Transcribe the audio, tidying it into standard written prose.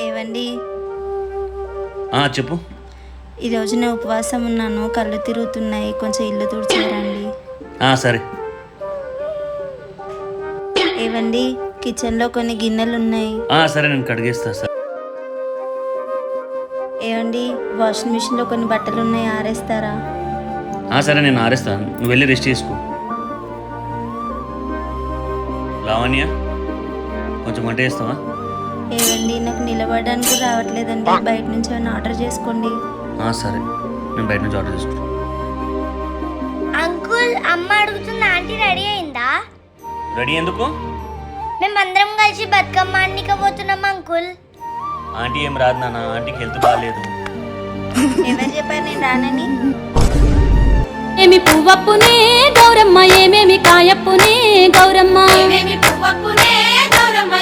ఏవండి, చెప్పు. ఈరోజు నేను ఉపవాసం ఉన్నాను, కళ్ళు తిరుగుతున్నాయి, కొంచెం ఇల్లు తుడిచారండి. సరే. ఏవండి, కిచెన్లో కొన్ని గిన్నెలు ఉన్నాయి. సరే, నేను కడిగేస్తా సార్. ఏవండి, వాషింగ్ మిషన్లో కొన్ని బట్టలు ఉన్నాయి, ఆరేస్తారా? సరే, నేను ఆరేస్తాను. నువ్వు వెళ్ళి రెస్ట్ చేసుకో. లావణ్య, కొంచెం వంట చేస్తావా? ఏవండి, నాకు నిలబడడానికి కూడా రావట్లేదండి, బయట నుంచి ఏమైనా ఆర్డర్ చేసుకోండి. సరే, నేను బయట నుంచి ఆర్డర్ చేసుకుంటాను. అంకుల్, అమ్మ అడుగుతుంది, ఆంటీ రెడీ అయిందా? రెడీ ఎందుకు? మేమందరం కలిసి బతుకమ్మ ఆడనికపోతున్నాం అంకుల్. ఆంటీ ఏం రాదు నాన్న, ఆంటీకి హెల్త్ బాగాలేదు. ఎవరు చెప్పారు నేను రానని? ఏమి పువ్వప్పునే గౌరమ్మ, ఏమేమి కాయప్పునే గౌరమ్మ, ఏమేమి పువ్వప్పునే గౌరమ్మ,